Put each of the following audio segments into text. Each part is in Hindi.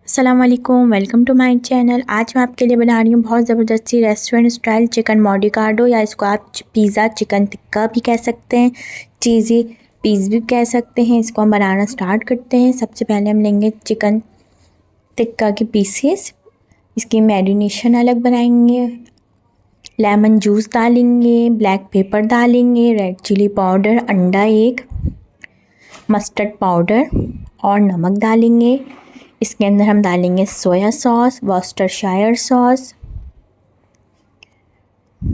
अस्सलाम वालेकुम, वेलकम टू माय चैनल। आज मैं आपके लिए बना रही हूँ बहुत ज़बरदस्त सी रेस्टोरेंट स्टाइल चिकन मॉडिकार्डो, या इसको आप पिज़्ज़ा चिकन टिक्का भी कह सकते हैं, चीज़ी पीज़ भी कह सकते हैं। इसको हम बनाना स्टार्ट करते हैं। सबसे पहले हम लेंगे चिकन टिक्का के पीसेस, इसकी मैरिनेशन अलग बनाएंगे। लेमन जूस डालेंगे, ब्लैक पेपर डालेंगे, रेड चिली पाउडर, अंडा एक, मस्टर्ड पाउडर और नमक डालेंगे। इसके अंदर हम डालेंगे सोया सॉस, वर्सेस्टरशायर सॉस,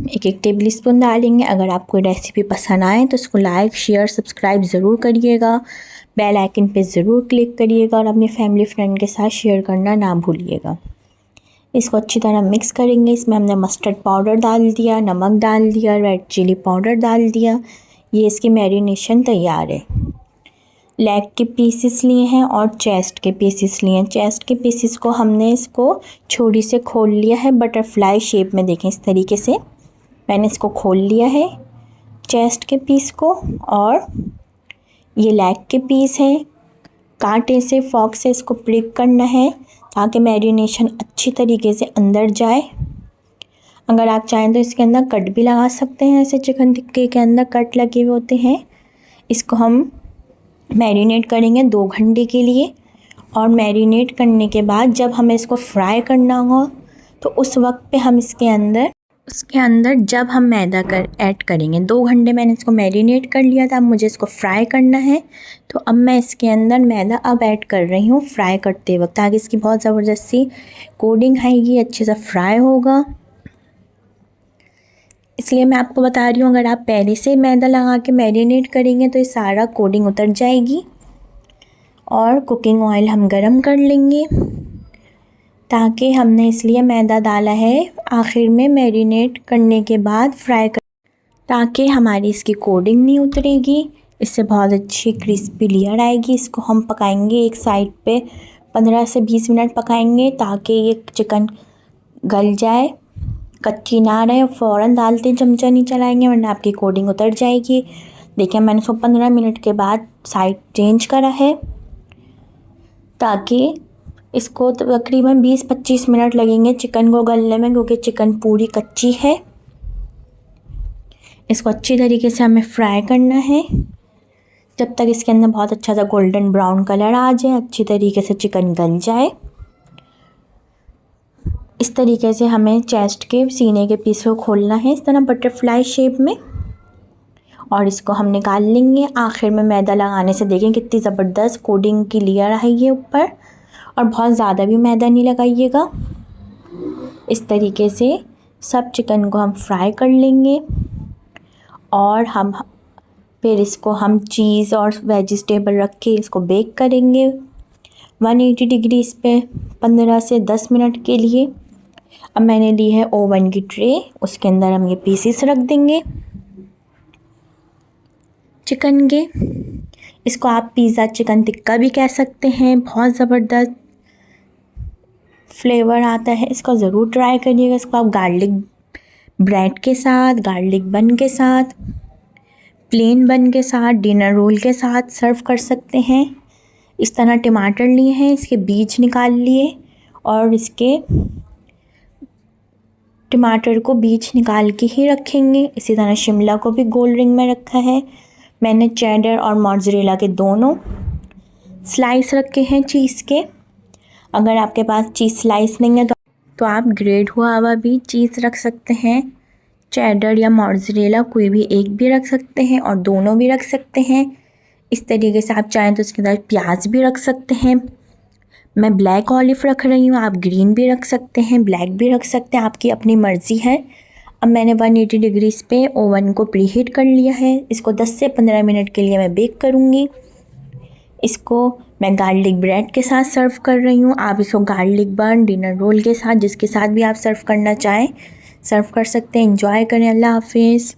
एक टेबल स्पून डालेंगे। अगर आपको रेसिपी पसंद आए तो इसको लाइक शेयर सब्सक्राइब ज़रूर करिएगा, बेल आइकन पे ज़रूर क्लिक करिएगा और अपने फैमिली फ्रेंड के साथ शेयर करना ना भूलिएगा। इसको अच्छी तरह मिक्स करेंगे। इसमें हमने मस्टर्ड पाउडर डाल दिया, नमक डाल दिया, रेड चिली पाउडर डाल दिया। ये इसकी मैरिनेशन तैयार है। लेग के पीसेस लिए हैं और चेस्ट के पीसेस लिए हैं। चेस्ट के पीसेस को हमने इसको छुरी से खोल लिया है, बटरफ्लाई शेप में। देखें इस तरीके से मैंने इसको खोल लिया है चेस्ट के पीस को। और ये लेग के पीस है। कांटे से फॉर्क से इसको प्रिक करना है ताकि मैरिनेशन अच्छी तरीके से अंदर जाए। अगर आप चाहें तो इसके अंदर कट भी लगा सकते हैं, ऐसे चिकन टिक्के के अंदर कट लगे हुए होते हैं। इसको हम मैरिनेट करेंगे 2 घंटे के लिए। और मैरिनेट करने के बाद जब हमें इसको फ्राई करना हो तो उस वक्त पे हम उसके अंदर जब हम मैदा ऐड करेंगे। 2 घंटे मैंने इसको मैरिनेट कर लिया था, अब मुझे इसको फ्राई करना है। तो अब मैं इसके अंदर मैदा अब ऐड कर रही हूँ फ्राई करते वक्त, ताकि इसकी बहुत ज़बरदस्त सी कोटिंग आएगी, अच्छे से फ्राई होगा। इसलिए मैं आपको बता रही हूँ, अगर आप पहले से मैदा लगा के मैरिनेट करेंगे तो ये सारा कोटिंग उतर जाएगी। और कुकिंग ऑयल हम गरम कर लेंगे, ताकि हमने इसलिए मैदा डाला है आखिर में मैरिनेट करने के बाद फ्राई कर, ताकि हमारी इसकी कोटिंग नहीं उतरेगी। इससे बहुत अच्छी क्रिस्पी लेयर आएगी। इसको हम पकाएंगे एक साइड पे 15 से 20 मिनट पकाएंगे, ताकि ये चिकन गल जाए, कच्ची ना रहे। फ़ौरन डालते चमचा नहीं चलाएंगे वरना आपकी कोटिंग उतर जाएगी। देखिए मैंने इसको 15 मिनट के बाद साइड चेंज करा है, ताकि इसको तकरीबन 20-25 मिनट लगेंगे चिकन को गलने में, क्योंकि चिकन पूरी कच्ची है। इसको अच्छी तरीके से हमें फ्राई करना है जब तक इसके अंदर बहुत अच्छा सा गोल्डन ब्राउन कलर आ जाए, अच्छी तरीके से चिकन गल जाए। इस तरीके से हमें चेस्ट के सीने के पीस को खोलना है, इस तरह बटरफ्लाई शेप में, और इसको हम निकाल लेंगे। आखिर में मैदा लगाने से देखें कितनी ज़बरदस्त कोटिंग की लेयर आई है ऊपर, और बहुत ज़्यादा भी मैदा नहीं लगाइएगा। इस तरीके से सब चिकन को हम फ्राई कर लेंगे और फिर इसको हम चीज़ और वेजिटेबल रख के इसको बेक करेंगे 180 डिग्री इस पे 15 से 10 मिनट के लिए। अब मैंने ली है ओवन की ट्रे, उसके अंदर हम ये पीसेस रख देंगे चिकन के। इसको आप पिज़्ज़ा चिकन टिक्का भी कह सकते हैं, बहुत ज़बरदस्त फ्लेवर आता है। इसको ज़रूर ट्राई करिएगा। इसको आप गार्लिक ब्रेड के साथ, गार्लिक बन के साथ, प्लेन बन के साथ, डिनर रोल के साथ सर्व कर सकते हैं। इस तरह टमाटर लिए हैं, इसके बीज निकाल लिए और इसके टमाटर को बीज निकाल के ही रखेंगे। इसी तरह शिमला को भी गोल रिंग में रखा है। मैंने चेडर और मोज़रेला के दोनों स्लाइस रखे हैं चीज़ के। अगर आपके पास चीज़ स्लाइस नहीं है तो आप ग्रेट हुआ हुआ भी चीज़ रख सकते हैं। चेडर या मोज़रेला कोई भी एक भी रख सकते हैं और दोनों भी रख सकते हैं। इस तरीके से आप चाहें तो इसके अंदर प्याज भी रख सकते हैं। मैं ब्लैक ऑलिव रख रही हूँ, आप ग्रीन भी रख सकते हैं, ब्लैक भी रख सकते हैं, आपकी अपनी मर्ज़ी है। अब मैंने 180 डिग्रीज़ पे ओवन को प्रीहीट कर लिया है। इसको 10 से 15 मिनट के लिए मैं बेक करूँगी। इसको मैं गार्लिक ब्रेड के साथ सर्व कर रही हूँ। आप इसको गार्लिक बन, डिनर रोल के साथ, जिसके साथ भी आप सर्व करना चाहें सर्व कर सकते हैं। एंजॉय करें। अल्लाह हाफिज़।